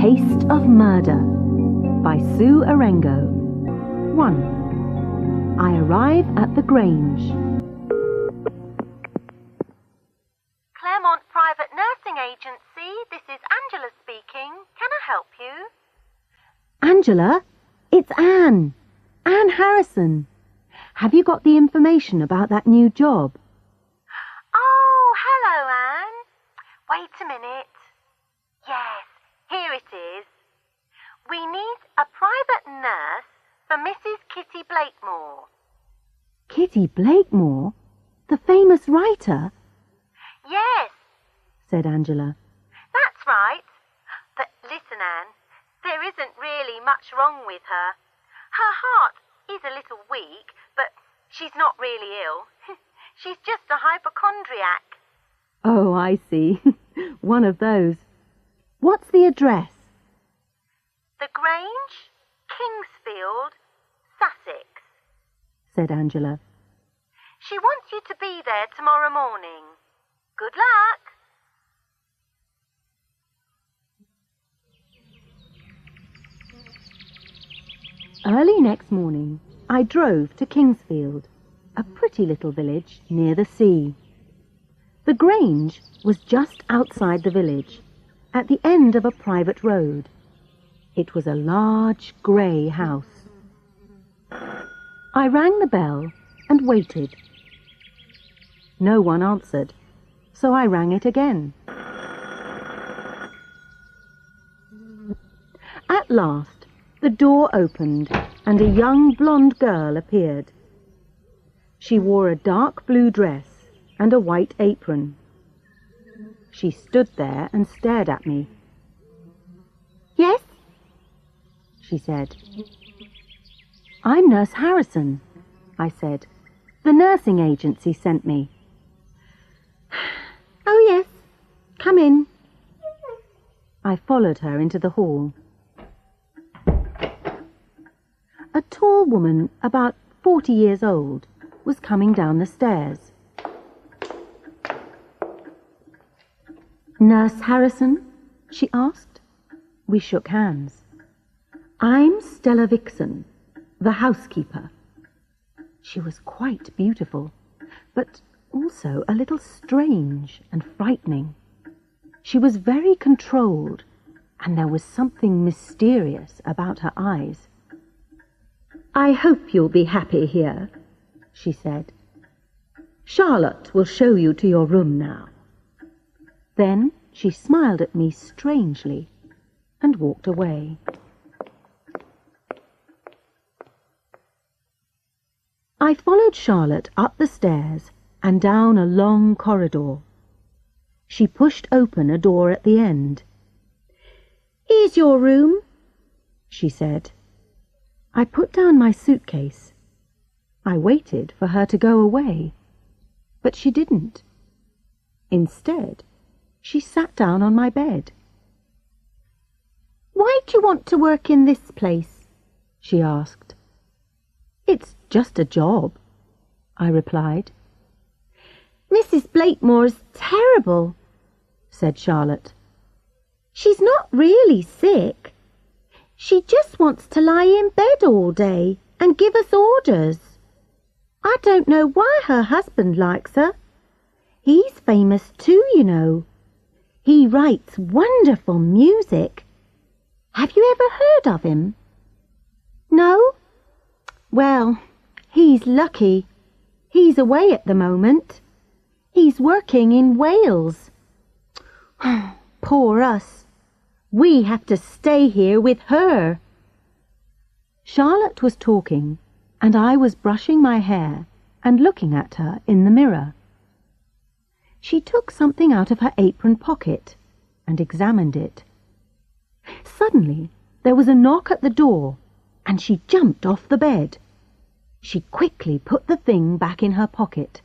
Taste of Murder by Sue Arengo. 1. I arrive at the Grange. Claremont Private Nursing Agency, this is Angela speaking. Can I help you? Angela, it's Anne. Anne Harrison. Have you got the information about that new job? Oh, hello, Anne. Wait a minute. Yes, here it is. We need a private nurse for Mrs. Kitty Blakemore. Kitty Blakemore? The famous writer? Yes, Said Angela. that's right. But listen, Anne, there isn't really much wrong with her. Her heart is a little weak, but she's not really ill. She's just a hypochondriac. Oh, I see. One of those. What's the address? The Grange, Kingsfield, Sussex. Said Angela. She wants you to be there tomorrow morning. Good luck. Early next morning, I drove to Kingsfield, a pretty little village near the sea. The Grange was just outside the village, at the end of a private road. It was a large grey house. I rang the bell and waited. No one answered, so I rang it again. At last, the door opened and a young blonde girl appeared. She wore a dark blue dress and a white apron. She stood there and stared at me. "Yes?" she said. "I'm Nurse Harrison," I said. "The nursing agency sent me." "Oh, yes. Come in." I followed her into the hall. A tall woman, about 40 years old, was coming down the stairs. "Nurse Harrison?" she asked. We shook hands. "I'm Stella Vixen, the housekeeper." She was quite beautiful, but also a little strange and frightening. She was very controlled, and there was something mysterious about her eyes. "I hope you'll be happy here," she said. "Charlotte will show you to your room now." Then she smiled at me strangely and walked away. I followed Charlotte up the stairs and down a long corridor. She pushed open a door at the end. "Here's your room," she said. I put down my suitcase. I waited for her to go away, but she didn't. Instead, she sat down on my bed. "Why do you want to work in this place?" she asked. "It's just a job," I replied. "Mrs. Blakemore's terrible," said Charlotte. "She's not really sick. She just wants to lie in bed all day and give us orders. I don't know why her husband likes her. He's famous too, you know. He writes wonderful music. Have you ever heard of him? No? Well, he's lucky. He's away at the moment. He's working in Wales. Poor us. We have to stay here with her." Charlotte was talking, and I was brushing my hair and looking at her in the mirror. She took something out of her apron pocket and examined it. Suddenly, there was a knock at the door, and she jumped off the bed. She quickly put the thing back in her pocket.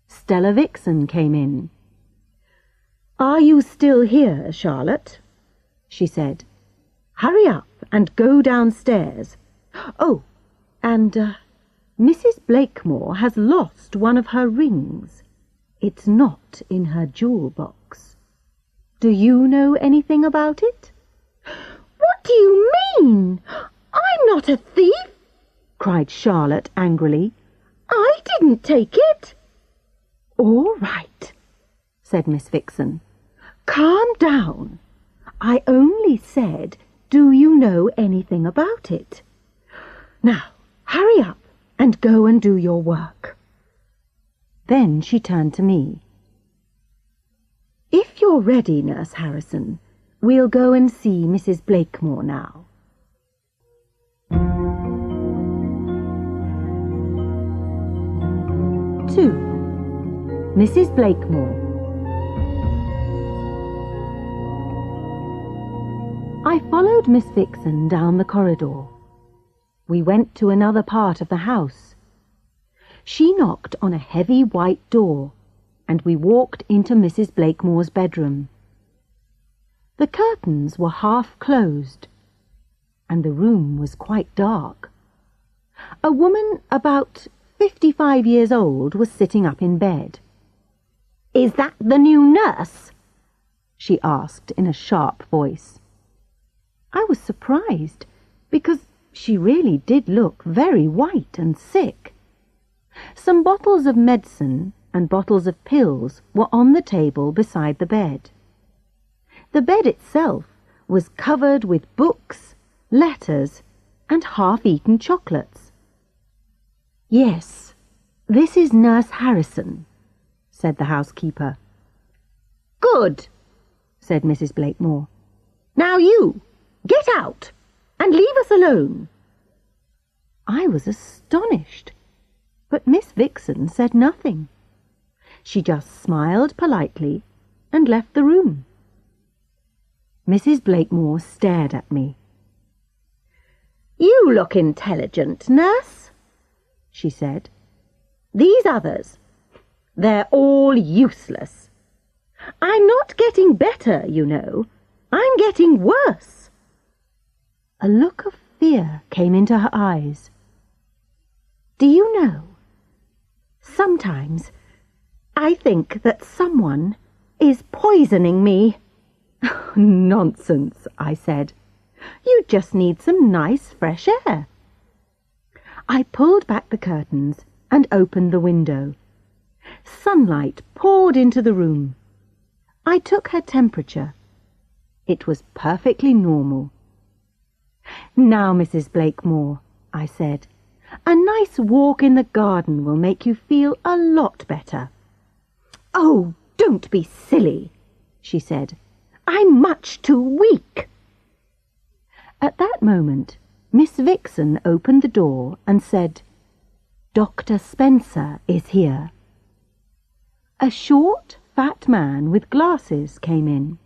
Stella Vixen came in. "Are you still here, Charlotte?" she said. "Hurry up and go downstairs. Oh, and Mrs. Blakemore has lost one of her rings. It's not in her jewel box. Do you know anything about it?" do you mean? I'm not a thief, cried Charlotte angrily. I didn't take it. All right, said Miss Vixen. Calm down. I only said, do you know anything about it? Now, hurry up and go and do your work. Then she turned to me. If you're ready, Nurse Harrison, we'll go and see Mrs. Blakemore now. Two. Mrs. Blakemore. I followed Miss Vixen down the corridor. We went to another part of the house. She knocked on a heavy white door, and we walked into Mrs. Blakemore's bedroom. The curtains were half closed, and the room was quite dark. A woman about 55 years old was sitting up in bed. "Is that the new nurse?" she asked in a sharp voice. I was surprised, because she really did look very white and sick. Some bottles of medicine and bottles of pills were on the table beside the bed. The bed itself was covered with books, letters, and half-eaten chocolates. "Yes, this is Nurse Harrison," said the housekeeper. "Good," said Mrs. Blakemore. "Now you, get out and leave us alone." I was astonished, but Miss Vixen said nothing. She just smiled politely and left the room. Mrs. Blakemore stared at me. "You look intelligent, nurse," she said. "These others, they're all useless. I'm not getting better, you know. I'm getting worse." A look of fear came into her eyes. "Do you know, sometimes I think that someone is poisoning me." "Nonsense," I said. "You just need some nice fresh air." I pulled back the curtains and opened the window. Sunlight poured into the room. I took her temperature. It was perfectly normal. "Now, Mrs. Blakemore," I said, "a nice walk in the garden will make you feel a lot better." "Oh, don't be silly," she said. "I'm much too weak." At that moment, Miss Vixen opened the door and said, "Dr. Spencer is here." A short, fat man with glasses came in.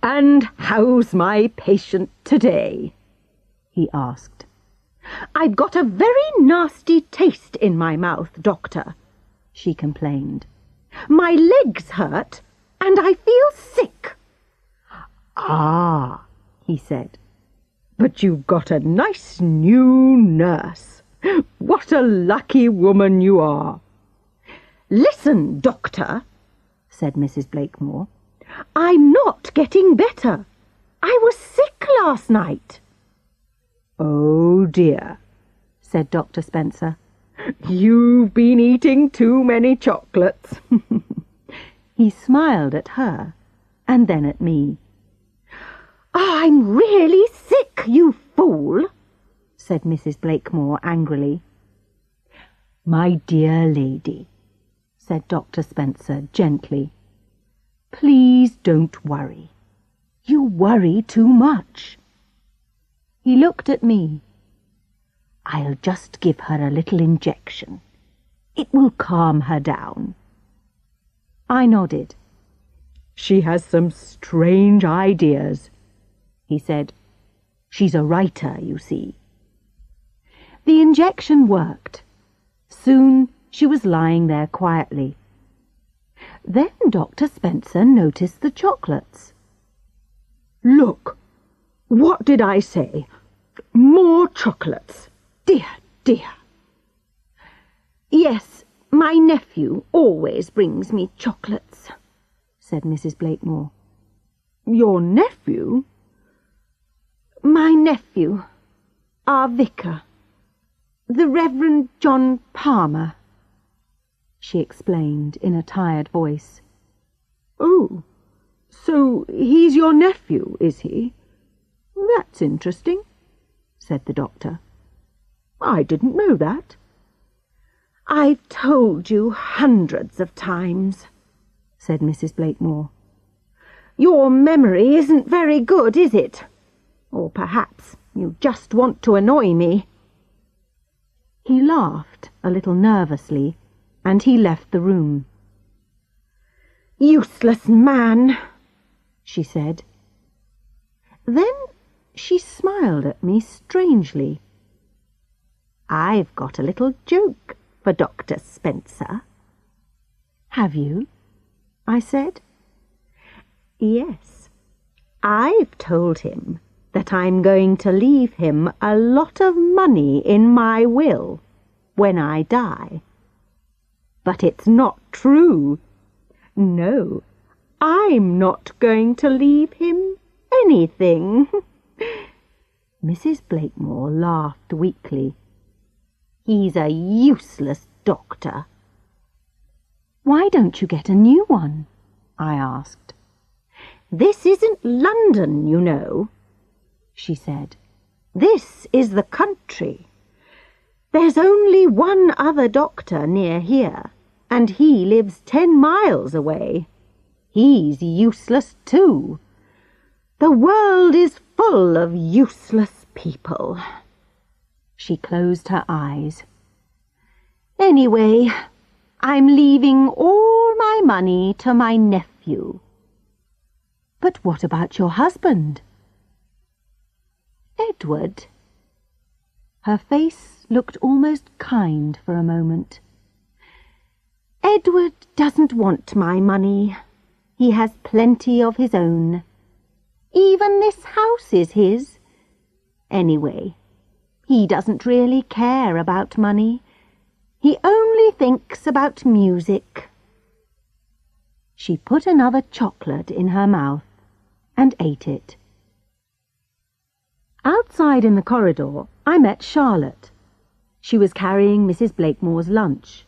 "And how's my patient today?" he asked. "I've got a very nasty taste in my mouth, doctor," she complained. "My legs hurt, and I feel sick." "Ah," he said, "but you've got a nice new nurse. What a lucky woman you are." "Listen, doctor," said Mrs. Blakemore. "I'm not getting better. I was sick last night." "Oh dear," said Dr. Spencer. "You've been eating too many chocolates." He smiled at her, and then at me. "I'm really sick, you fool," said Mrs. Blakemore angrily. "My dear lady," said Dr. Spencer gently, "please don't worry. You worry too much." He looked at me. "I'll just give her a little injection. It will calm her down." I nodded. "She has some strange ideas," he said. "She's a writer, you see." The injection worked. Soon she was lying there quietly. Then Dr. Spencer noticed the chocolates. "Look, what did I say? More chocolates. Dear, dear." "Yes, my nephew always brings me chocolates," said Mrs. Blakemore. "Your nephew?" My nephew, our vicar, the Reverend John Palmer," she explained in a tired voice. "Oh, so he's your nephew, is he? That's interesting," said the doctor. "I didn't know that." "I've told you hundreds of times," said Mrs. Blakemore. "Your memory isn't very good, is it? Or perhaps you just want to annoy me." He laughed a little nervously, and he left the room. "Useless man," she said. Then she smiled at me strangely. "I've got a little joke for Dr. Spencer." "Have you?" I said. "Yes. I've told him that I'm going to leave him a lot of money in my will when I die. But it's not true. No, I'm not going to leave him anything." Mrs. Blakemore laughed weakly. "He's a useless doctor." "Why don't you get a new one?" I asked. "This isn't London, you know," she said. "This is the country. There's only one other doctor near here, and he lives 10 miles away. He's useless too. The world is full of useless people." She closed her eyes. "Anyway, I'm leaving all my money to my nephew." "But what about your husband?" "Edward." Her face looked almost kind for a moment. "Edward doesn't want my money. He has plenty of his own. Even this house is his. Anyway, he doesn't really care about money. He only thinks about music." She put another chocolate in her mouth and ate it. Outside in the corridor, I met Charlotte. She was carrying Mrs. Blakemore's lunch.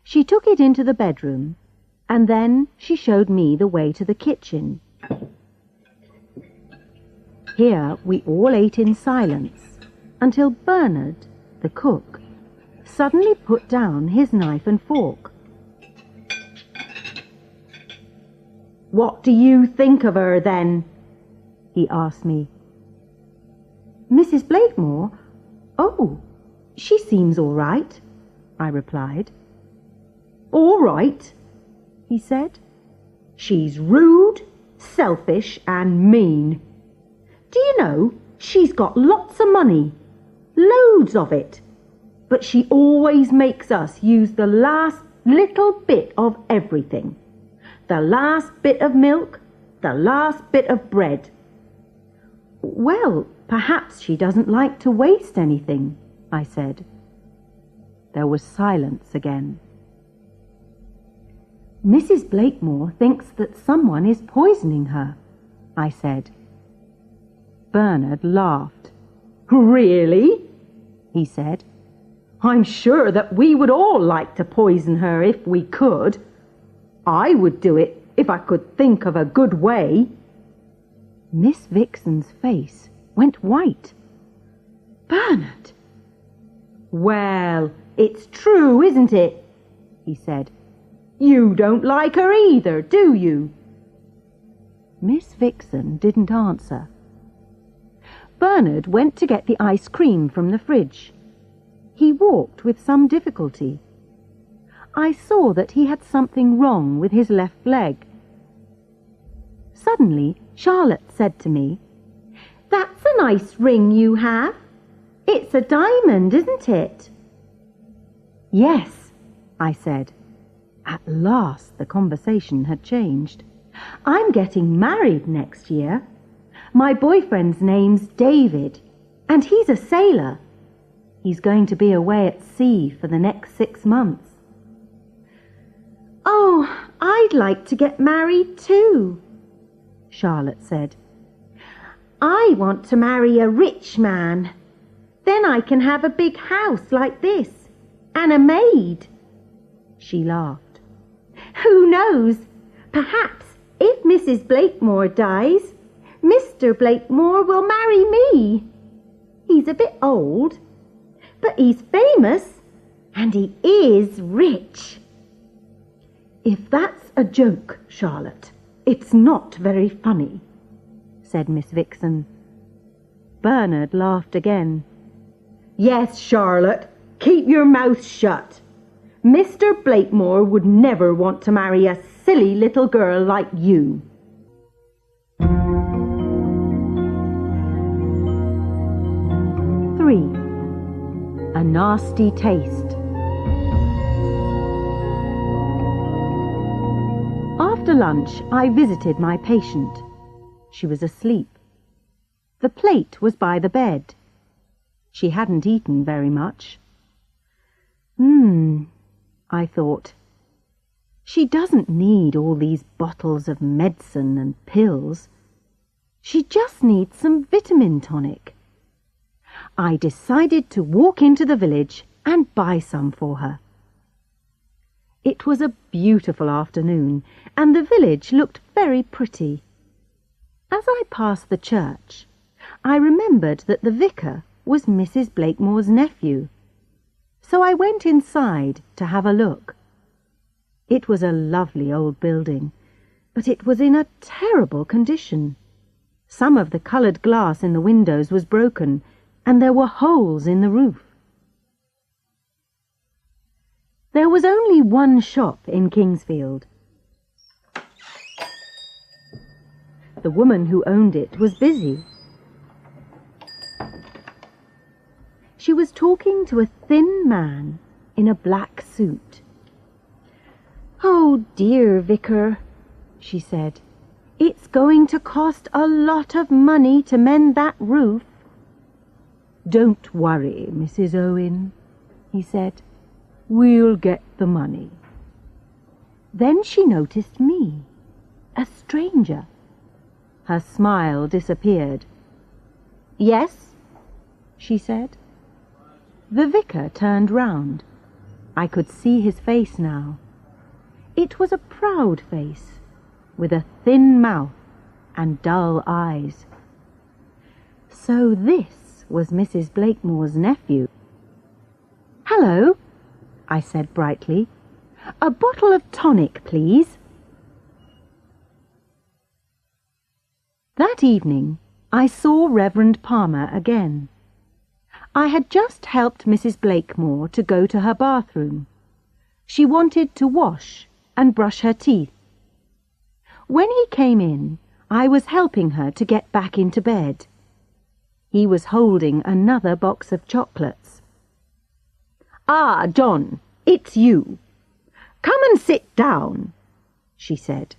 She took it into the bedroom, and then she showed me the way to the kitchen. Here we all ate in silence, until Bernard, the cook, suddenly put down his knife and fork. "What do you think of her, then?" he asked me. "Mrs. Blakemore? Oh, she seems all right," I replied. "All right," he said. "She's rude, selfish and mean. Do you know, she's got lots of money, loads of it, but she always makes us use the last little bit of everything. The last bit of milk, the last bit of bread." "Well, perhaps she doesn't like to waste anything," I said. There was silence again. "Mrs. Blakemore thinks that someone is poisoning her," I said. Bernard laughed. "Really?" he said. "I'm sure that we would all like to poison her if we could. I would do it if I could think of a good way." Miss Vixen's face went white. "Bernard!" "Well, it's true, isn't it?" he said. "You don't like her either, do you?" Miss Vixen didn't answer. Bernard went to get the ice cream from the fridge. He walked with some difficulty. I saw that he had something wrong with his left leg. Suddenly, Charlotte said to me, "That's a nice ring you have. It's a diamond, isn't it?" "Yes," I said. At last the conversation had changed. "I'm getting married next year. My boyfriend's name's David, and he's a sailor. He's going to be away at sea for the next 6 months." "Oh, I'd like to get married too," Charlotte said. I want to marry a rich man. Then I can have a big house like this, and a maid." She laughed. "Who knows? Perhaps if Mrs. Blakemore dies, Mr. Blakemore will marry me. He's a bit old, but he's famous, and he is rich." "If that's a joke, Charlotte, it's not very funny," said Miss Vixen. Bernard laughed again. "Yes, Charlotte, keep your mouth shut. Mr. Blakemore would never want to marry a silly little girl like you." A nasty taste. After lunch, I visited my patient. She was asleep. The plate was by the bed. She hadn't eaten very much. I thought. She doesn't need all these bottles of medicine and pills. She just needs some vitamin tonic. I decided to walk into the village and buy some for her. It was a beautiful afternoon, and the village looked very pretty. As I passed the church, I remembered that the vicar was Mrs. Blakemore's nephew, so I went inside to have a look. It was a lovely old building, but it was in a terrible condition. Some of the coloured glass in the windows was broken, and there were holes in the roof. There was only one shop in Kingsfield. The woman who owned it was busy. She was talking to a thin man in a black suit. "Oh dear, Vicar," she said, "it's going to cost a lot of money to mend that roof." "Don't worry, Mrs. Owen," he said. "We'll get the money." Then she noticed me, a stranger. Her smile disappeared. "Yes?" she said. The vicar turned round. I could see his face now. It was a proud face, with a thin mouth and dull eyes. So this was Mrs. Blakemore's nephew. "Hello," I said brightly. "A bottle of tonic, please." That evening I saw Reverend Palmer again. I had just helped Mrs. Blakemore to go to her bathroom. She wanted to wash and brush her teeth. When he came in, I was helping her to get back into bed. He was holding another box of chocolates. "Ah, John, it's you. Come and sit down," she said.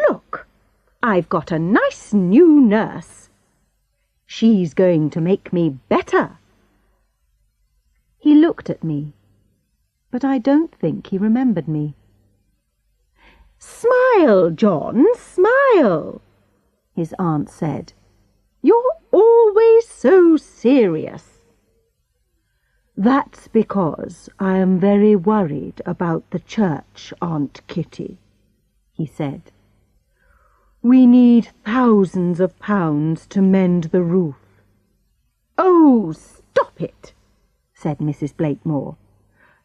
"Look, I've got a nice new nurse. She's going to make me better." He looked at me, but I don't think he remembered me. "Smile, John, smile," his aunt said. "You're always so serious." "That's because I am very worried about the church, Aunt Kitty," he said. "We need thousands of pounds to mend the roof." "Oh, stop it," said Mrs. Blakemore.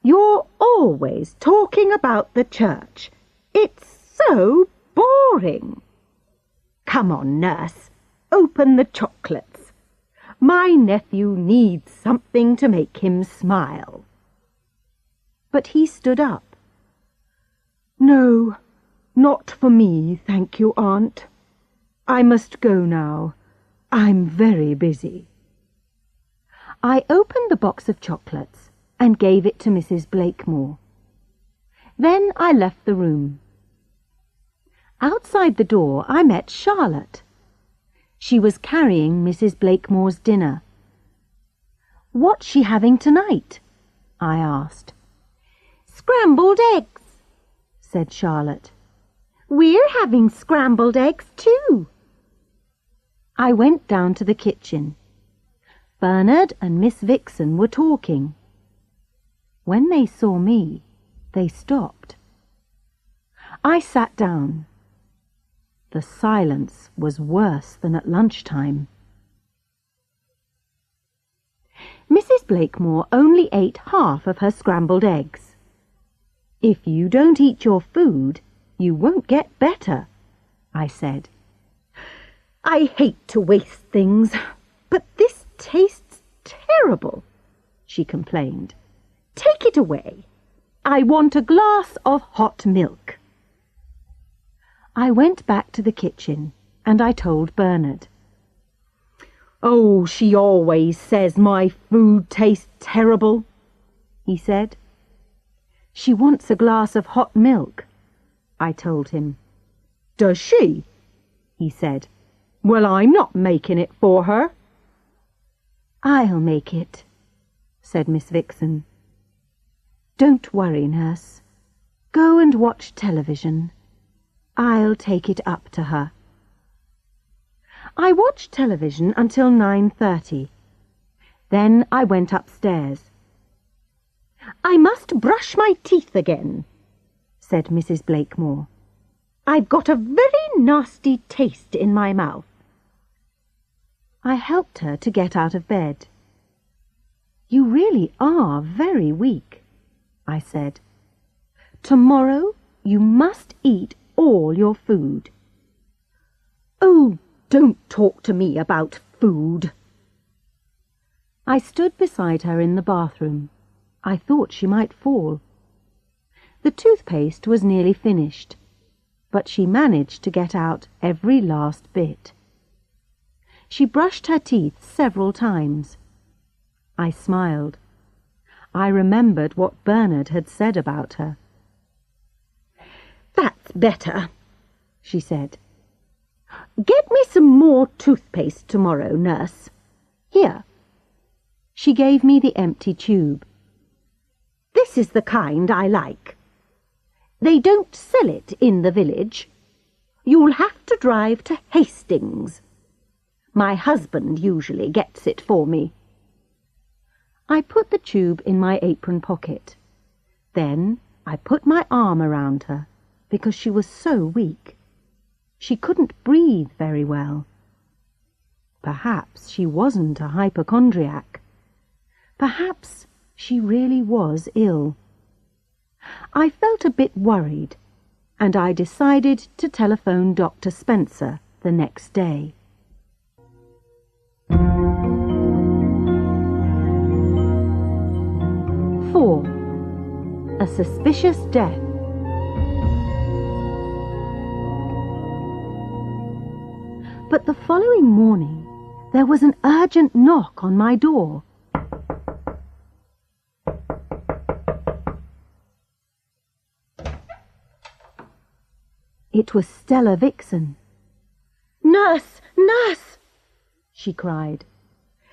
"You're always talking about the church. It's so boring. Come on, nurse, open the chocolates. My nephew needs something to make him smile." But he stood up. "No, not for me, thank you, Aunt. I must go now. I'm very busy." I opened the box of chocolates and gave it to Mrs. Blakemore. Then I left the room. Outside the door I met Charlotte. She was carrying Mrs. Blakemore's dinner. "What's she having tonight?" I asked. "Scrambled eggs," said Charlotte. "We're having scrambled eggs too." I went down to the kitchen. Bernard and Miss Vixen were talking. When they saw me, they stopped. I sat down. The silence was worse than at lunchtime. Mrs. Blakemore only ate half of her scrambled eggs. "If you don't eat your food, you won't get better," I said. "I hate to waste things, but this tastes terrible," she complained. "Take it away. I want a glass of hot milk." I went back to the kitchen and I told Bernard. "Oh, she always says my food tastes terrible," he said. "She wants a glass of hot milk," I told him. "Does she?" he said. "Well, I'm not making it for her." "I'll make it," said Miss Vixen. "Don't worry, nurse. Go and watch television. I'll take it up to her." I watched television until 9:30. Then I went upstairs. "I must brush my teeth again," said Mrs. Blakemore. "I've got a very nasty taste in my mouth." I helped her to get out of bed. "You really are very weak," I said. "Tomorrow you must eat all your food." "Oh, don't talk to me about food." I stood beside her in the bathroom. I thought she might fall. The toothpaste was nearly finished, but she managed to get out every last bit. She brushed her teeth several times. I smiled. I remembered what Bernard had said about her. "That's better," she said. "Get me some more toothpaste tomorrow, nurse. Here." She gave me the empty tube. "This is the kind I like. They don't sell it in the village. You'll have to drive to Hastings. My husband usually gets it for me." I put the tube in my apron pocket. Then I put my arm around her, because she was so weak. She couldn't breathe very well. Perhaps she wasn't a hypochondriac. Perhaps she really was ill. I felt a bit worried, and I decided to telephone Dr. Spencer the next day. A suspicious death. But the following morning, there was an urgent knock on my door. It was Stella Vixen. "Nurse! Nurse!" she cried.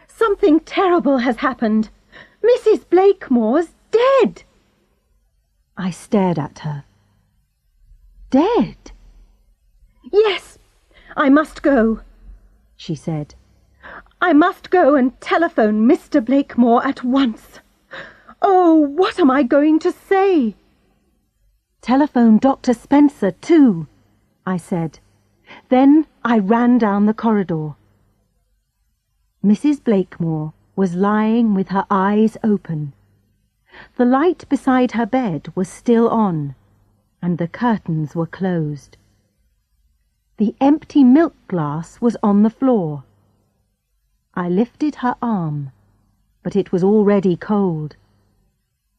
"Something terrible has happened. Mrs. Blakemore's dead!" I stared at her. "Dead?" "Yes, I must go," she said. "I must go and telephone Mr. Blakemore at once. Oh, what am I going to say?" "Telephone Dr. Spencer too," I said. Then I ran down the corridor. Mrs. Blakemore was lying with her eyes open. The light beside her bed was still on, and the curtains were closed. The empty milk glass was on the floor. I lifted her arm, but it was already cold.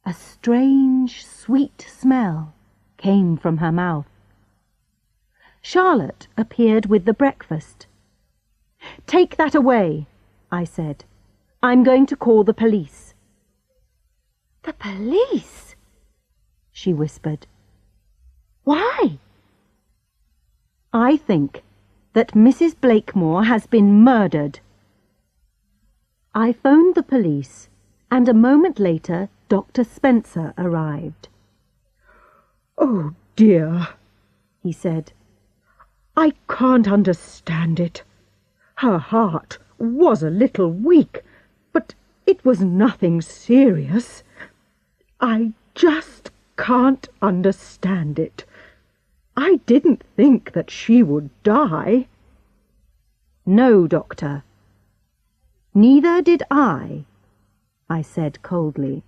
A strange, sweet smell came from her mouth. Charlotte appeared with the breakfast. "Take that away," I said. "I'm going to call the police." "The police?" she whispered. "Why?" "I think that Mrs. Blakemore has been murdered." I phoned the police, and a moment later Dr. Spencer arrived. "Oh dear," he said. "I can't understand it. Her heart was a little weak, but it was nothing serious. I just can't understand it. I didn't think that she would die." "No, Doctor." "Neither did I said coldly.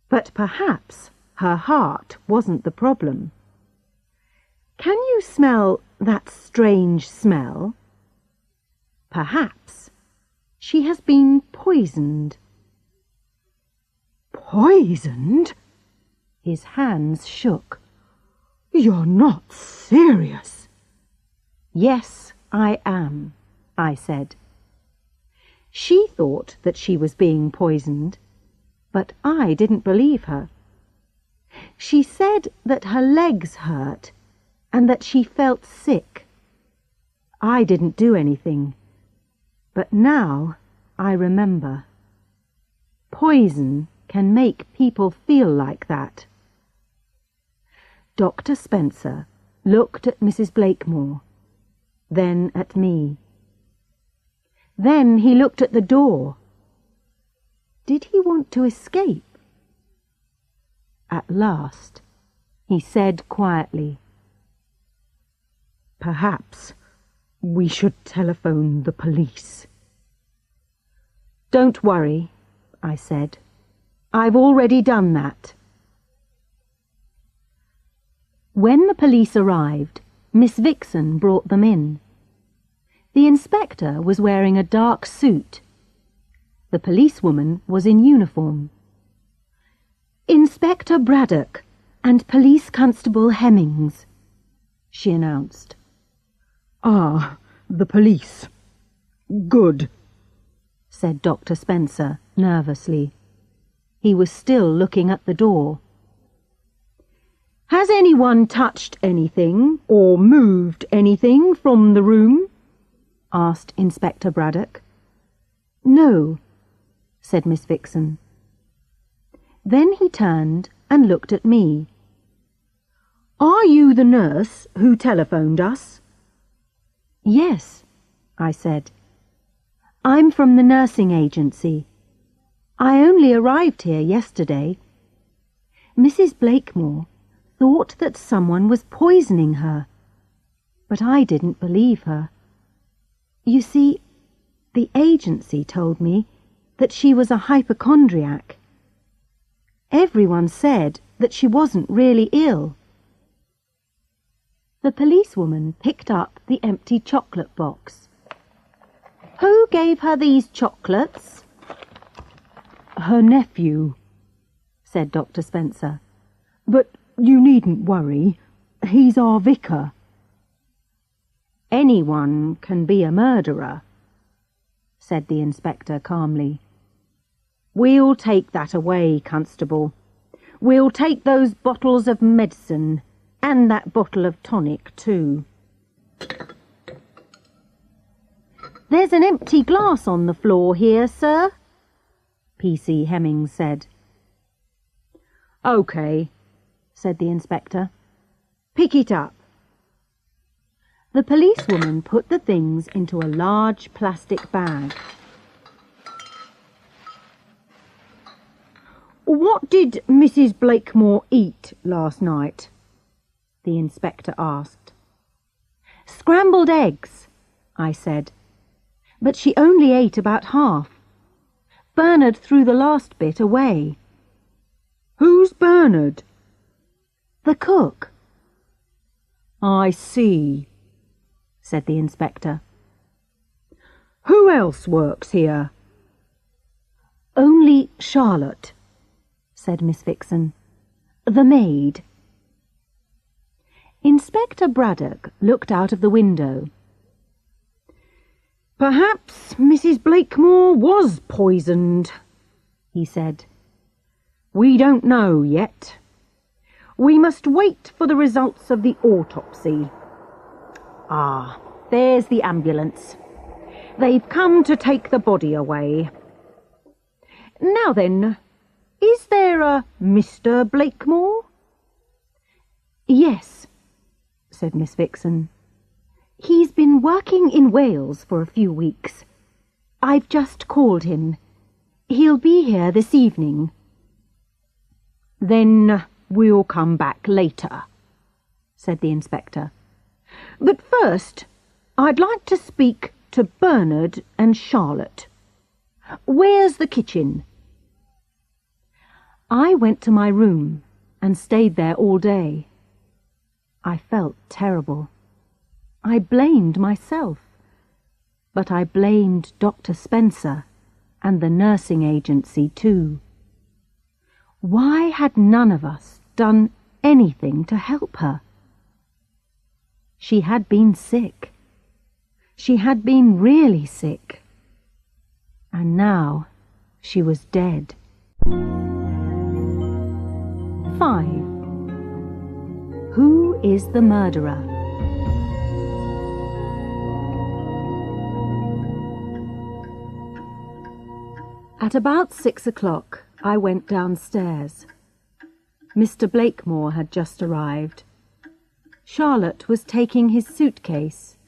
"But perhaps her heart wasn't the problem. Can you smell that strange smell? Perhaps she has been poisoned." "Poisoned?" His hands shook. "You're not serious?" "Yes, I am," I said. She thought that she was being poisoned, but I didn't believe her. She said that her legs hurt and that she felt sick. I didn't do anything, but now I remember. Poison can make people feel like that. Dr. Spencer looked at Mrs. Blakemore, then at me. Then he looked at the door. Did he want to escape? At last, he said quietly, "Perhaps we should telephone the police." "Don't worry," I said. "I've already done that." When the police arrived, Miss Vixen brought them in. The inspector was wearing a dark suit. The policewoman was in uniform. "Inspector Braddock and Police Constable Hemmings," she announced. "Ah, the police. Good," said Dr. Spencer nervously. He was still looking at the door. "Has anyone touched anything or moved anything from the room?" asked Inspector Braddock. "No," said Miss Vixen. Then he turned and looked at me. "Are you the nurse who telephoned us?" "Yes," I said. "I'm from the nursing agency. I only arrived here yesterday. Mrs. Blakemore thought that someone was poisoning her, but I didn't believe her. You see, the agency told me that she was a hypochondriac. Everyone said that she wasn't really ill." The policewoman picked up the empty chocolate box. "Who gave her these chocolates?" "Her nephew," said Dr. Spencer. "But you needn't worry. He's our vicar." "Anyone can be a murderer," said the inspector calmly. "We'll take that away, Constable. We'll take those bottles of medicine and that bottle of tonic too." "There's an empty glass on the floor here, sir," P.C. Hemmings said. "OK," said the inspector. "Pick it up." The policewoman put the things into a large plastic bag. "What did Mrs. Blakemore eat last night?" the inspector asked. "Scrambled eggs," I said. "But she only ate about half. Bernard threw the last bit away." "Who's Bernard?" "The cook." "I see," said the inspector. "Who else works here?" "Only Charlotte," said Miss Vixen. "The maid." Inspector Braddock looked out of the window. "Perhaps Mrs. Blakemore was poisoned," he said. "We don't know yet. We must wait for the results of the autopsy. Ah, there's the ambulance. They've come to take the body away. Now then, is there a Mr. Blakemore?" "Yes," said Miss Vixen. He's been working in Wales for a few weeks. I've just called him. He'll be here this evening." "Then we'll come back later," said the inspector. "But first, I'd like to speak to Bernard and Charlotte. Where's the kitchen?" I went to my room and stayed there all day. I felt terrible. I blamed myself, but I blamed Dr. Spencer and the nursing agency too. Why had none of us done anything to help her? She had been sick. She had been really sick. And now she was dead. 5. Who is the murderer? At about 6 o'clock, I went downstairs. Mr. Blakemore had just arrived. Charlotte was taking his suitcase.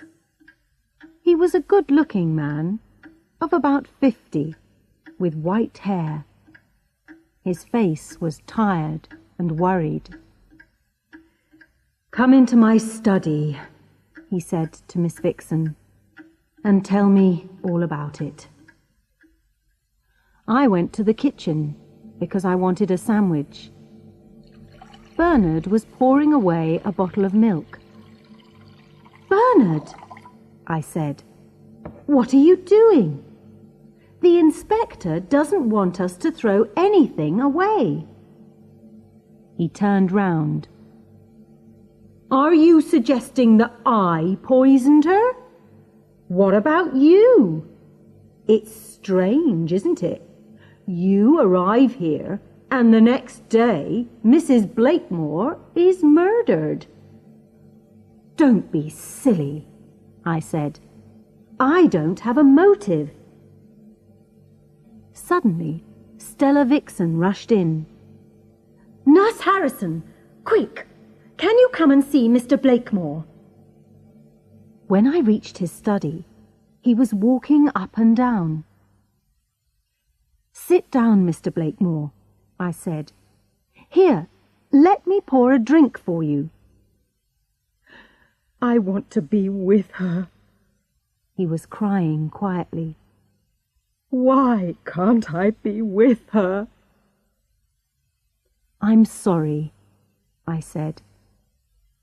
He was a good-looking man, of about 50, with white hair. His face was tired and worried. "Come into my study," he said to Miss Vixen, "and tell me all about it." I went to the kitchen because I wanted a sandwich. Bernard was pouring away a bottle of milk. "Bernard," I said, "what are you doing? The inspector doesn't want us to throw anything away." He turned round. "Are you suggesting that I poisoned her? What about you? It's strange, isn't it? You arrive here, and the next day Mrs. Blakemore is murdered." "Don't be silly," I said. "I don't have a motive." Suddenly, Stella Vixen rushed in. "Nurse Harrison, quick! Can you come and see Mr. Blakemore?" When I reached his study, he was walking up and down. "Sit down, Mr. Blakemore," I said. "Here, let me pour a drink for you." "I want to be with her." He was crying quietly. "Why can't I be with her?" "I'm sorry," I said.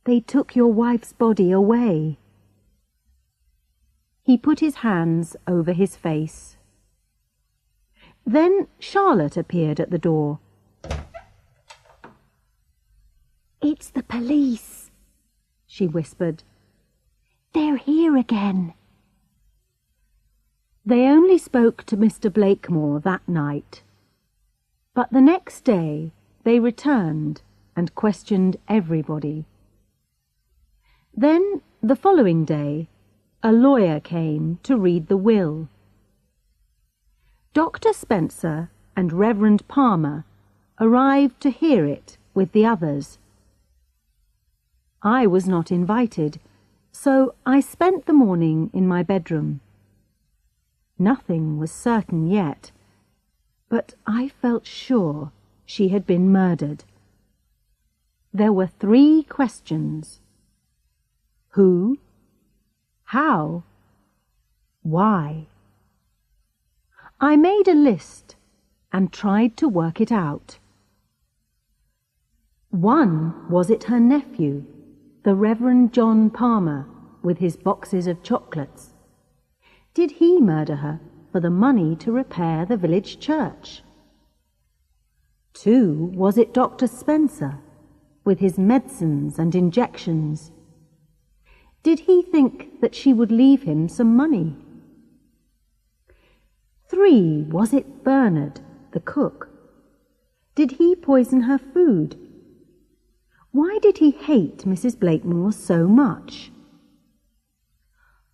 "They took your wife's body away." He put his hands over his face. Then Charlotte appeared at the door. "It's the police," she whispered. "They're here again." They only spoke to Mr. Blakemore that night. But the next day they returned and questioned everybody. Then, the following day, a lawyer came to read the will. Dr. Spencer and Reverend Palmer arrived to hear it with the others. I was not invited, so I spent the morning in my bedroom. Nothing was certain yet, but I felt sure she had been murdered. There were 3 questions. Who? How? Why? I made a list and tried to work it out. 1, was it her nephew, the Reverend John Palmer, with his boxes of chocolates? Did he murder her for the money to repair the village church? 2, was it Dr. Spencer, with his medicines and injections? Did he think that she would leave him some money? 3, was it Bernard, the cook? Did he poison her food? Why did he hate Mrs. Blakemore so much?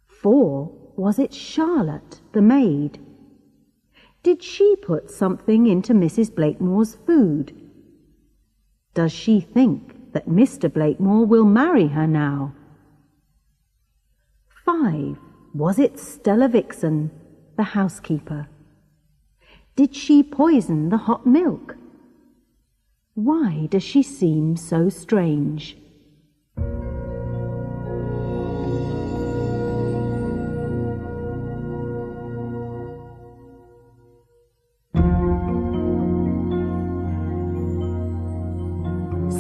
4, was it Charlotte, the maid? Did she put something into Mrs. Blakemore's food? Does she think that Mr. Blakemore will marry her now? 5. Was it Stella Vixen, the housekeeper? Did she poison the hot milk? Why does she seem so strange?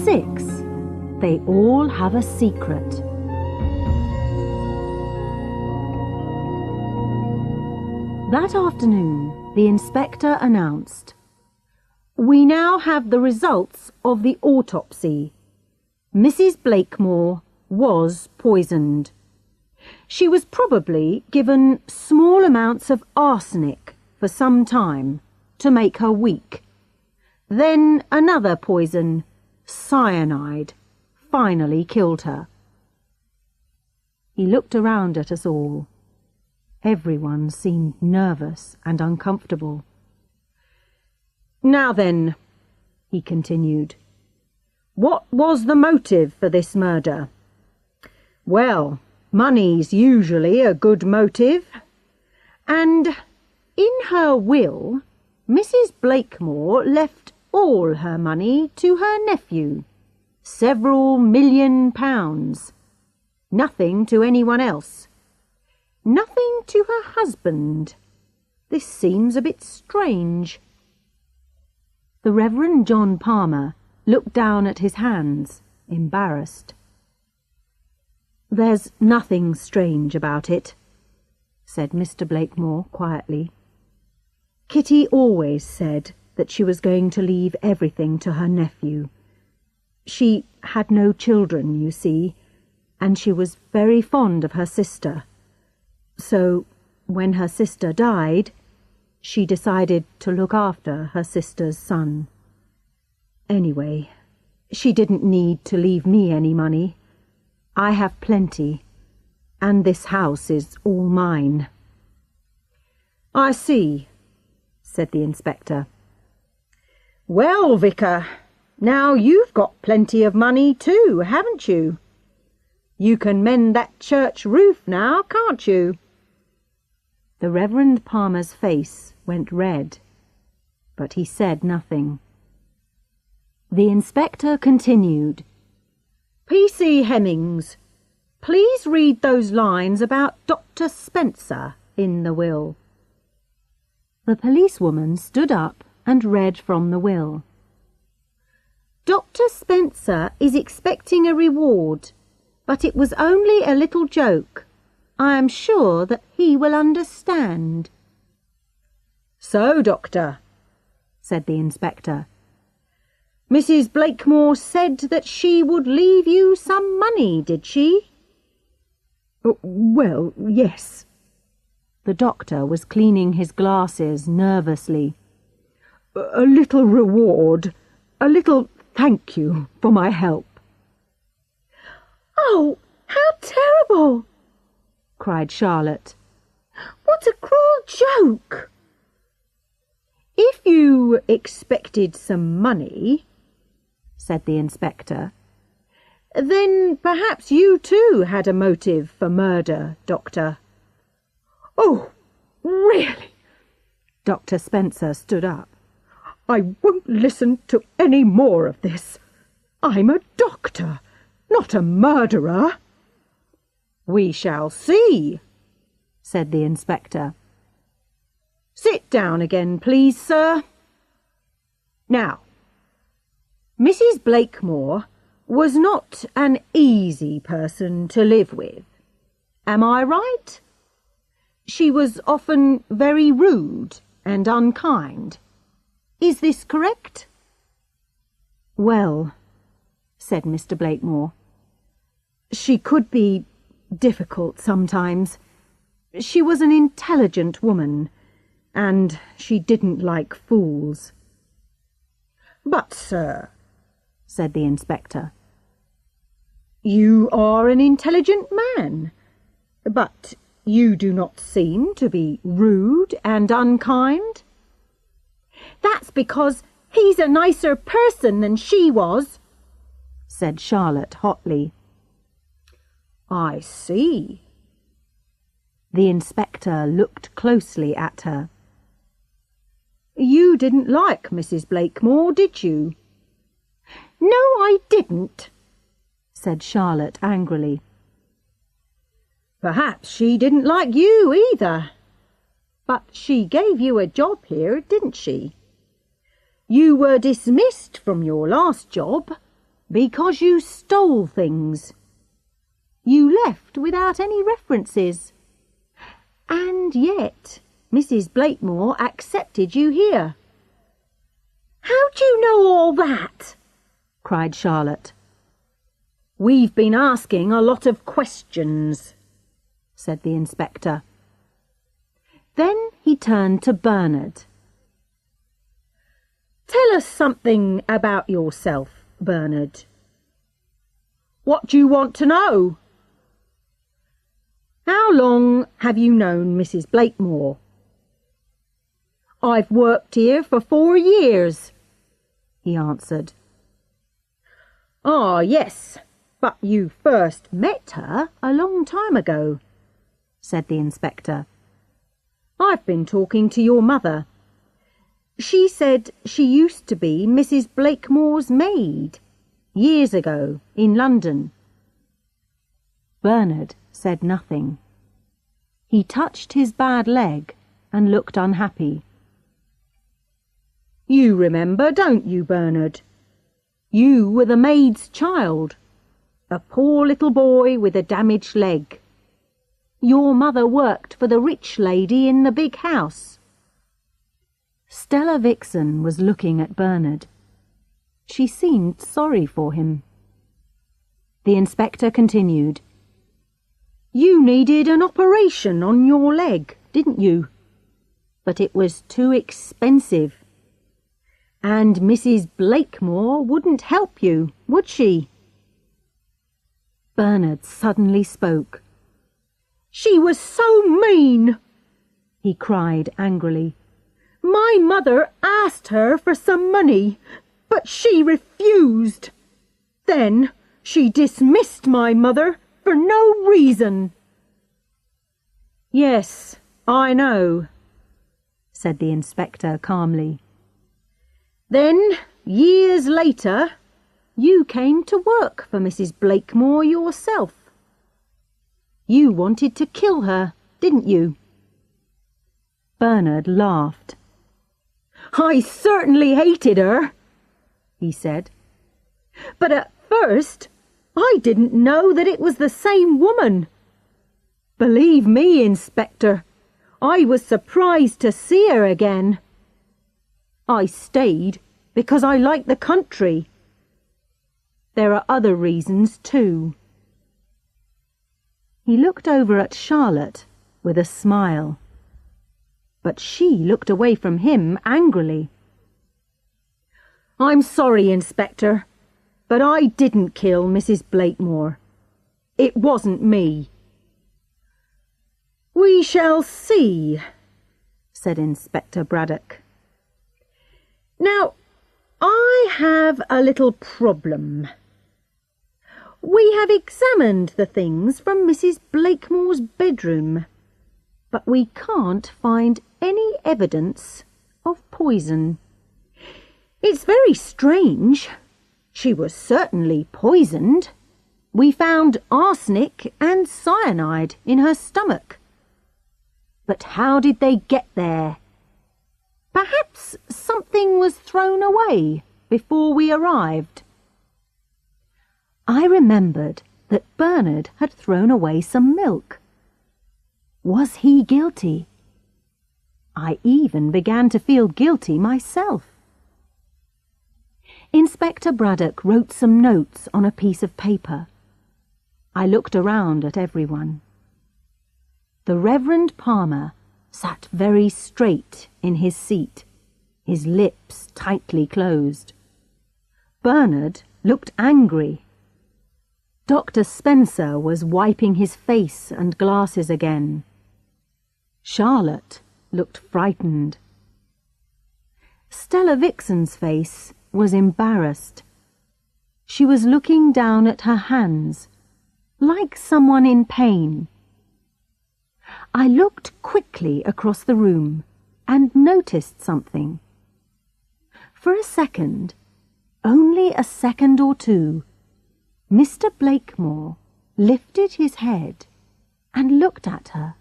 Six. They all have a secret. That afternoon, the inspector announced, "We now have the results of the autopsy. Mrs. Blakemore was poisoned. She was probably given small amounts of arsenic for some time to make her weak. Then another poison, cyanide, finally killed her." He looked around at us all. Everyone seemed nervous and uncomfortable. "Now then," he continued, "what was the motive for this murder? Well, money's usually a good motive. And in her will, Mrs. Blakemore left all her money to her nephew, several £1,000,000. Nothing to anyone else. Nothing to her husband. This seems a bit strange." The Reverend John Palmer looked down at his hands, embarrassed. "There's nothing strange about it," said Mr. Blakemore quietly. "Kitty always said that she was going to leave everything to her nephew. She had no children, you see, and she was very fond of her sister. So, when her sister died, she decided to look after her sister's son. Anyway, she didn't need to leave me any money. I have plenty, and this house is all mine." "I see," said the inspector. "Well, Vicar, now you've got plenty of money too, haven't you? You can mend that church roof now, can't you?" The Reverend Palmer's face went red, but he said nothing. The inspector continued, "P.C. Hemmings, please read those lines about Dr. Spencer in the will." The policewoman stood up and read from the will. "Dr. Spencer is expecting a reward, but it was only a little joke. I am sure that he will understand." "So, Doctor," said the inspector, "Mrs. Blakemore said that she would leave you some money, did she?" "Well, yes." The doctor was cleaning his glasses nervously. "A little reward, a little thank you for my help." "Oh, how terrible!" cried Charlotte. "What a cruel joke!" "If you expected some money," said the inspector, "then perhaps you too had a motive for murder, Doctor." "Oh, really?" Dr. Spencer stood up. "I won't listen to any more of this. I'm a doctor, not a murderer." "We shall see," said the inspector. "Sit down again, please, sir. Now, Mrs. Blakemore was not an easy person to live with. Am I right? She was often very rude and unkind. Is this correct?" "Well," said Mr. Blakemore, "she could be difficult sometimes. She was an intelligent woman, and she didn't like fools." "But, sir," said the inspector, "you are an intelligent man, but you do not seem to be rude and unkind." "That's because he's a nicer person than she was," said Charlotte hotly. "I see," The inspector looked closely at her. "You didn't like Mrs. Blakemore, did you?" "No, I didn't," said Charlotte angrily. "Perhaps she didn't like you either. But she gave you a job here, didn't she? You were dismissed from your last job because you stole things. You left without any references. And yet Mrs. Blakemore accepted you here." "How do you know all that?" cried Charlotte. "We've been asking a lot of questions," said the inspector. Then he turned to Bernard. "Tell us something about yourself, Bernard." "What do you want to know?" "How long have you known Mrs. Blakemore?" "I've worked here for 4 years," he answered. "Ah, yes, but you first met her a long time ago," said the inspector. "I've been talking to your mother. She said she used to be Mrs. Blakemore's maid, years ago, in London." Bernard said nothing. He touched his bad leg and looked unhappy. "You remember, don't you, Bernard? You were the maid's child, a poor little boy with a damaged leg. Your mother worked for the rich lady in the big house." Stella Vixen was looking at Bernard. She seemed sorry for him. The inspector continued. "You needed an operation on your leg, didn't you? But it was too expensive. And Mrs. Blakemore wouldn't help you, would she?" Bernard suddenly spoke. "She was so mean!" he cried angrily. "My mother asked her for some money, but she refused. Then she dismissed my mother for no reason." "Yes, I know," said the inspector calmly. "Then, years later, you came to work for Mrs. Blakemore yourself. You wanted to kill her, didn't you?" Bernard laughed. "I certainly hated her," he said. "But at first I didn't know that it was the same woman. Believe me, Inspector, I was surprised to see her again. I stayed because I like the country. There are other reasons too." He looked over at Charlotte with a smile, but she looked away from him angrily. "I'm sorry, Inspector, but I didn't kill Mrs. Blakemore. It wasn't me." "We shall see," said Inspector Braddock. "Now, I have a little problem. We have examined the things from Mrs. Blakemore's bedroom, but we can't find any evidence of poison. It's very strange. She was certainly poisoned. We found arsenic and cyanide in her stomach. But how did they get there? Perhaps something was thrown away before we arrived." I remembered that Bernard had thrown away some milk. Was he guilty? I even began to feel guilty myself. Inspector Braddock wrote some notes on a piece of paper. I looked around at everyone. The Reverend Palmer sat very straight in his seat, his lips tightly closed. Bernard looked angry. Dr. Spencer was wiping his face and glasses again. Charlotte looked frightened. Stella Vixen's face was embarrassed. She was looking down at her hands, like someone in pain. I looked quickly across the room and noticed something. For a second, only a second or two, Mr. Blakemore lifted his head and looked at her.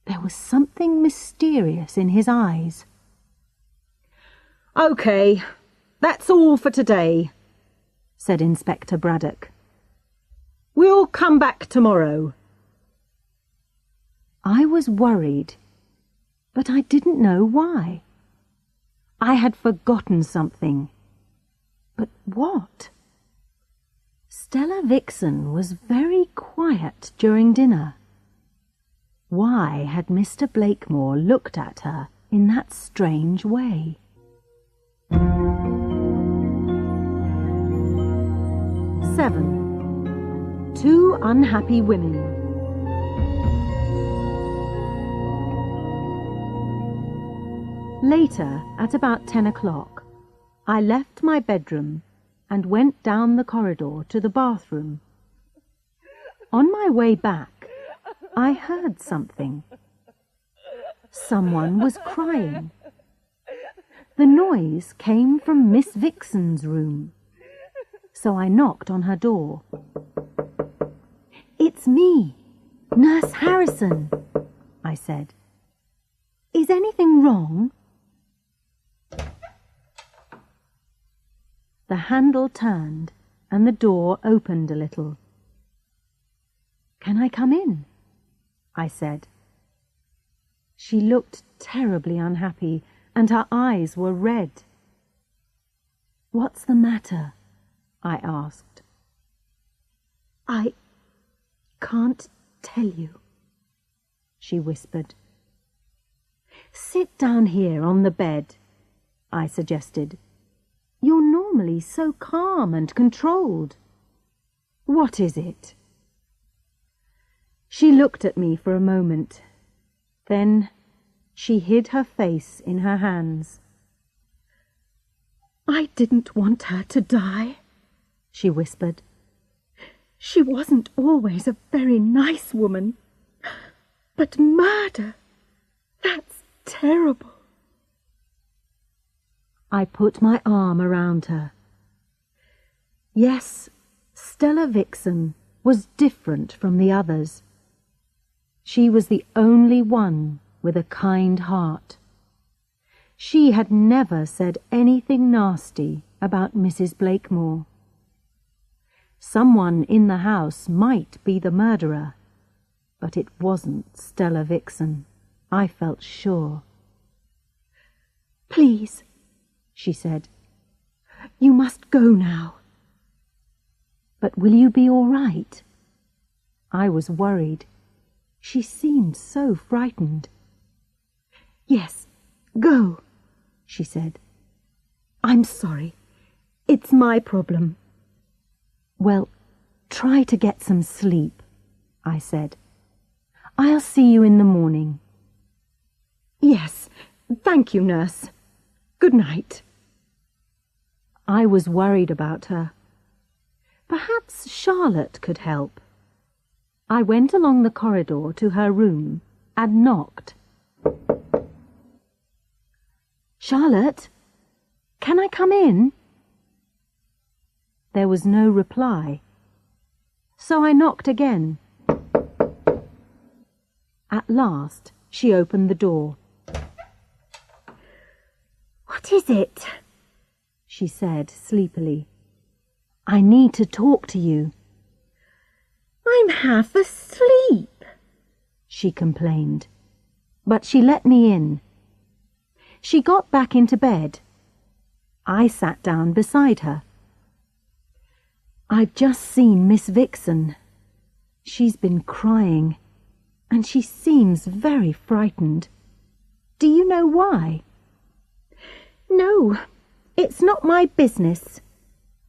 There was something mysterious in his eyes. "OK, that's all for today," said Inspector Braddock. "We'll come back tomorrow." I was worried, but I didn't know why. I had forgotten something. But what? Stella Vixen was very quiet during dinner. Why had Mr. Blakemore looked at her in that strange way? 7. 2 Unhappy Women. Later, at about 10 o'clock, I left my bedroom and went down the corridor to the bathroom. On my way back, I heard something. Someone was crying. The noise came from Miss Vixen's room, so I knocked on her door. "It's me, Nurse Harrison," I said. "Is anything wrong?" The handle turned and the door opened a little. "Can I come in?" I said. She looked terribly unhappy and her eyes were red. "What's the matter?" I asked. "I can't tell you," she whispered. "Sit down here on the bed," I suggested. "You're normally so calm and controlled. What is it?" She looked at me for a moment. Then she hid her face in her hands. "I didn't want her to die," she whispered. "She wasn't always a very nice woman. But murder, that's terrible." I put my arm around her. Yes, Stella Vixen was different from the others. She was the only one with a kind heart. She had never said anything nasty about Mrs. Blakemore. Someone in the house might be the murderer, but it wasn't Stella Vixen, I felt sure. "Please," she said, "you must go now." "But will you be all right?" I was worried. She seemed so frightened. "Yes, go," she said. "I'm sorry. It's my problem." "Well, try to get some sleep," I said. "I'll see you in the morning." "Yes, thank you, nurse. Good night." I was worried about her. Perhaps Charlotte could help. I went along the corridor to her room and knocked. "Charlotte, can I come in?" There was no reply, so I knocked again. At last, she opened the door. "What is it?" she said sleepily. "I need to talk to you." "I'm half asleep," she complained, but she let me in. She got back into bed. I sat down beside her. "I've just seen Miss Vixen. She's been crying, and she seems very frightened. Do you know why?" "No, it's not my business.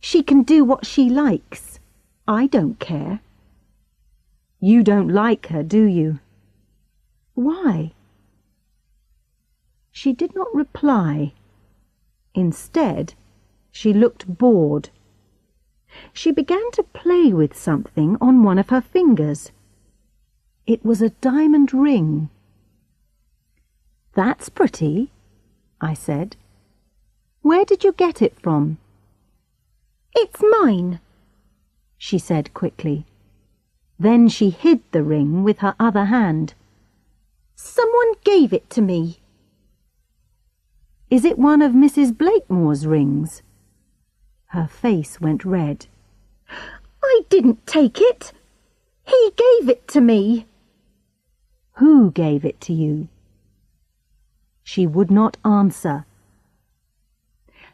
She can do what she likes. I don't care." "You don't like her, do you?" "Why?" She did not reply. Instead, she looked bored. She began to play with something on one of her fingers. It was a diamond ring. "That's pretty," I said. "Where did you get it from?" "It's mine," she said quickly. Then she hid the ring with her other hand. "Someone gave it to me." "Is it one of Mrs. Blakemore's rings?" Her face went red. "I didn't take it. He gave it to me." "Who gave it to you?" She would not answer.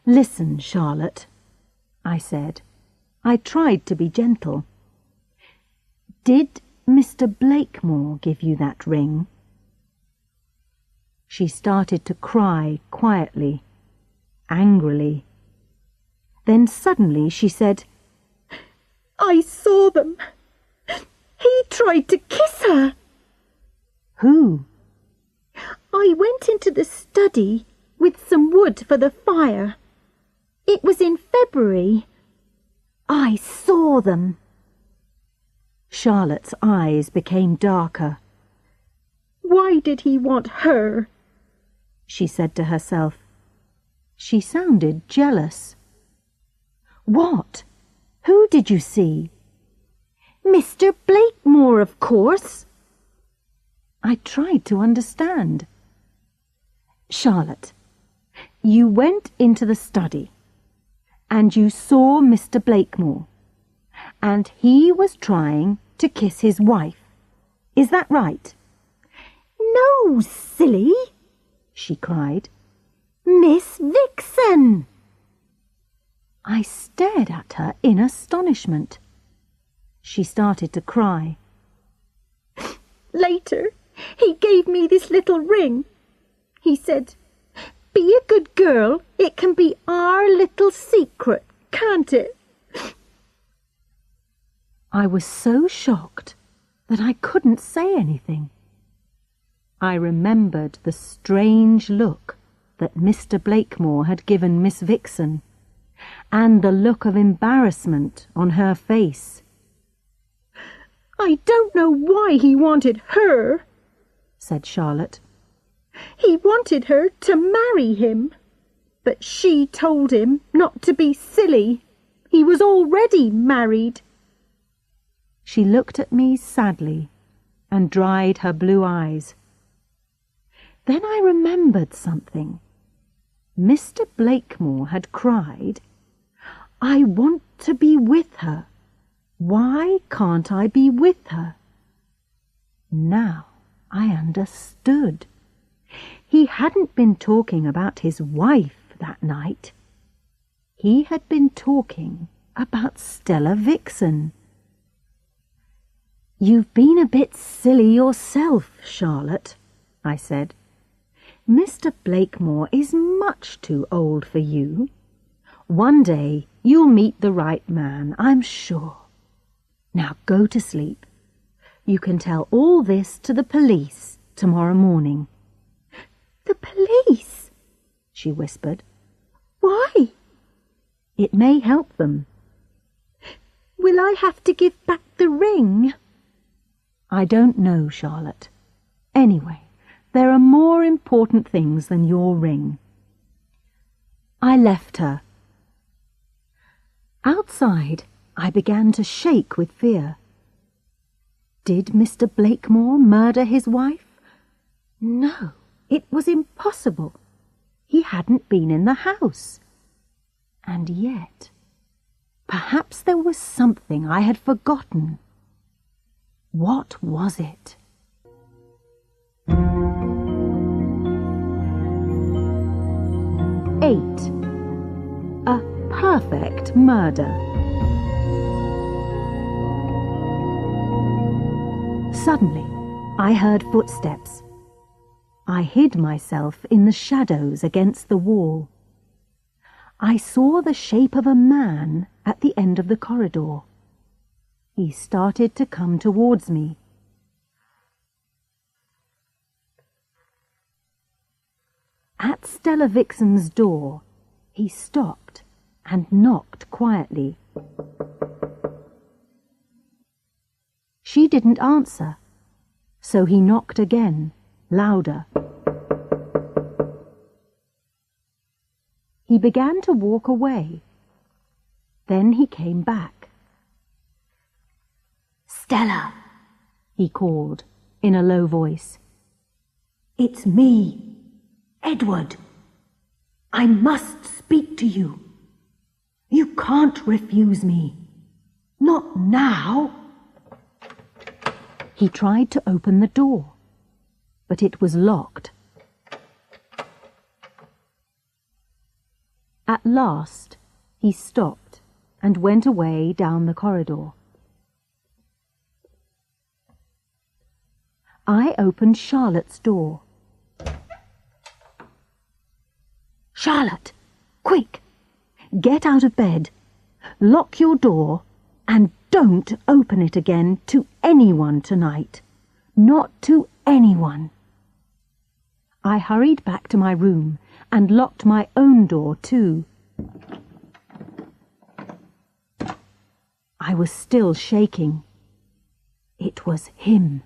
"Listen, Charlotte," I said. I tried to be gentle. "Did Mr. Blakemore give you that ring?" She started to cry quietly, angrily. Then suddenly she said, "I saw them. He tried to kiss her." "Who?" "I went into the study with some wood for the fire. It was in February. I saw them." Charlotte's eyes became darker. "Why did he want her?" she said to herself. She sounded jealous. "What? Who did you see?" "Mr. Blakemore, of course." I tried to understand. "Charlotte, you went into the study and you saw Mr. Blakemore, and he was trying to kiss his wife. Is that right?" "No, silly," she cried. "Miss Vixen." I stared at her in astonishment. She started to cry. "Later, he gave me this little ring. He said, 'Be a good girl. It can be our little secret, can't it?'" I was so shocked that I couldn't say anything. I remembered the strange look that Mr. Blakemore had given Miss Vixen, and the look of embarrassment on her face. "I don't know why he wanted her," said Charlotte. "He wanted her to marry him. But she told him not to be silly. He was already married." She looked at me sadly and dried her blue eyes. Then I remembered something. Mr. Blakemore had cried, "I want to be with her. Why can't I be with her?" Now I understood. He hadn't been talking about his wife that night. He had been talking about Stella Vixen. "You've been a bit silly yourself, Charlotte," I said. "Mr. Blakemore is much too old for you. One day you'll meet the right man, I'm sure. Now go to sleep. You can tell all this to the police tomorrow morning." "The police?" she whispered. "Why?" "It may help them." "Will I have to give back the ring?" "I don't know, Charlotte. Anyway, there are more important things than your ring." I left her. Outside, I began to shake with fear. Did Mr. Blakemore murder his wife? No, it was impossible. He hadn't been in the house. And yet, perhaps there was something I had forgotten. What was it? Eight. A perfect murder. Suddenly, I heard footsteps. I hid myself in the shadows against the wall. I saw the shape of a man at the end of the corridor. He started to come towards me. At Stella Vixen's door, he stopped and knocked quietly. She didn't answer. So he knocked again, louder. He began to walk away. Then he came back. "Stella," he called in a low voice. "it's me, Edward. I must speak to you. You can't refuse me. Not now." He tried to open the door, but it was locked. At last, he stopped and went away down the corridor. I opened Charlotte's door. "Charlotte, quick! Get out of bed, lock your door, and don't open it again to anyone tonight. Not to anyone." I hurried back to my room and locked my own door too. I was still shaking. It was him.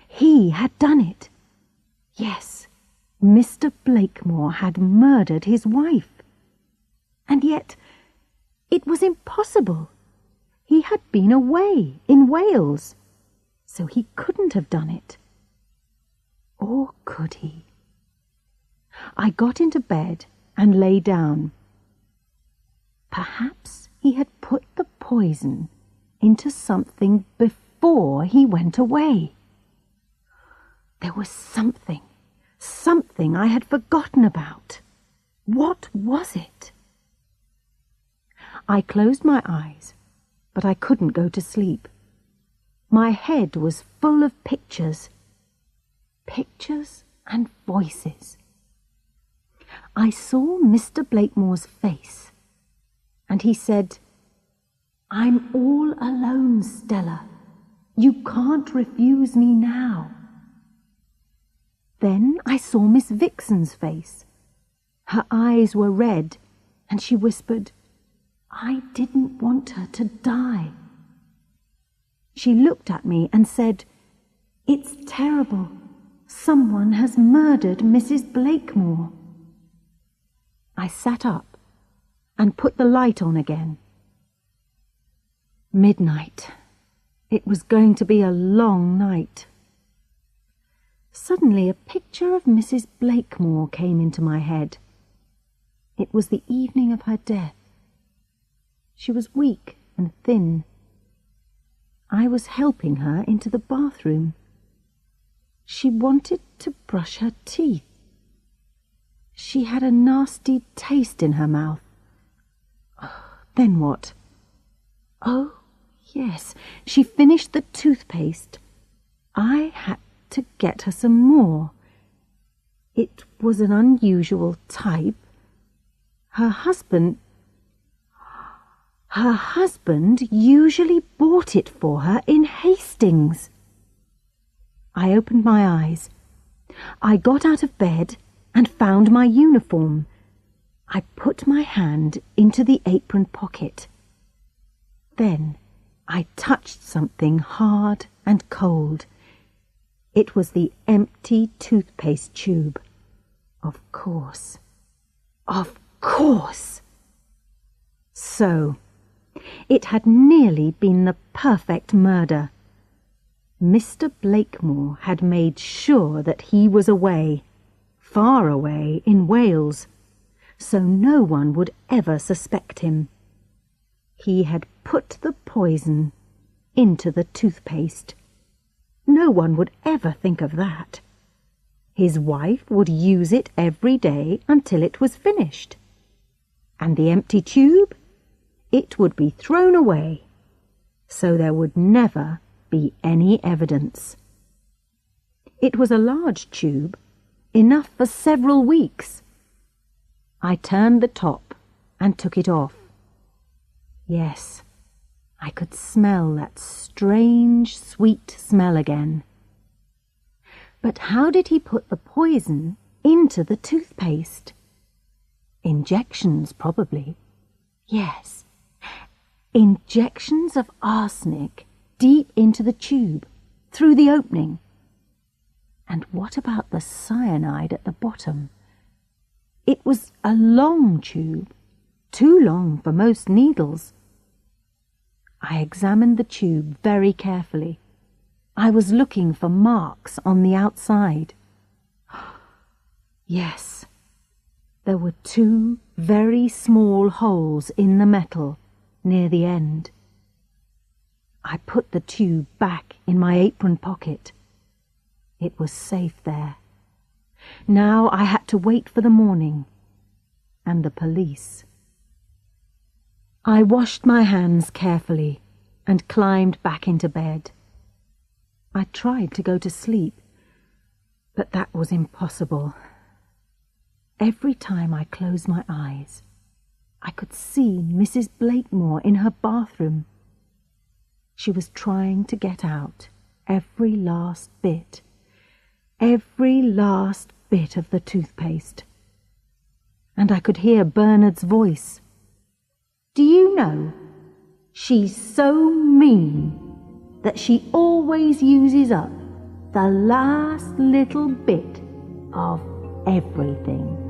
He had done it. Yes, Mr. Blakemore had murdered his wife. And yet, it was impossible. He had been away in Wales, so he couldn't have done it. Or could he? I got into bed and lay down. Perhaps he had put the poison into something before he went away. There was something I had forgotten about. What was it? I closed my eyes, but I couldn't go to sleep. My head was full of pictures and voices. I saw Mr. Blakemore's face, and he said, "I'm all alone, Stella. You can't refuse me now." Then I saw Miss Vixen's face. Her eyes were red, and she whispered, "I didn't want her to die." She looked at me and said, "It's terrible. Someone has murdered Mrs. Blakemore." I sat up and put the light on again. Midnight. It was going to be a long night. Suddenly a picture of Mrs. Blakemore came into my head. It was the evening of her death. She was weak and thin. I was helping her into the bathroom. She wanted to brush her teeth. She had a nasty taste in her mouth. Then what? Oh, yes, she finished the toothpaste. I had to get her some more. It was an unusual type. Her husband usually bought it for her in Hastings. I opened my eyes. I got out of bed and found my uniform. I put my hand into the apron pocket. Then I touched something hard and cold. It was the empty toothpaste tube. Of course. Of course! So, it had nearly been the perfect murder. Mr. Blakemore had made sure that he was away, far away in Wales, so no one would ever suspect him. He had put the poison into the toothpaste. No one would ever think of that. His wife would use it every day until it was finished. And the empty tube? It would be thrown away, so there would never be any evidence. It was a large tube, enough for several weeks. I turned the top and took it off. Yes, I could smell that strange, sweet smell again. But how did he put the poison into the toothpaste? Injections, probably. Yes, injections of arsenic deep into the tube, through the opening. And what about the cyanide at the bottom? It was a long tube, too long for most needles. I examined the tube very carefully. I was looking for marks on the outside. Yes, there were 2 very small holes in the metal near the end. I put the tube back in my apron pocket. It was safe there. Now I had to wait for the morning and the police. I washed my hands carefully and climbed back into bed. I tried to go to sleep, but that was impossible. Every time I closed my eyes, I could see Mrs. Blakemore in her bathroom. She was trying to get out every last bit of the toothpaste. And I could hear Bernard's voice. "Do you know, she's so mean that she always uses up the last little bit of everything."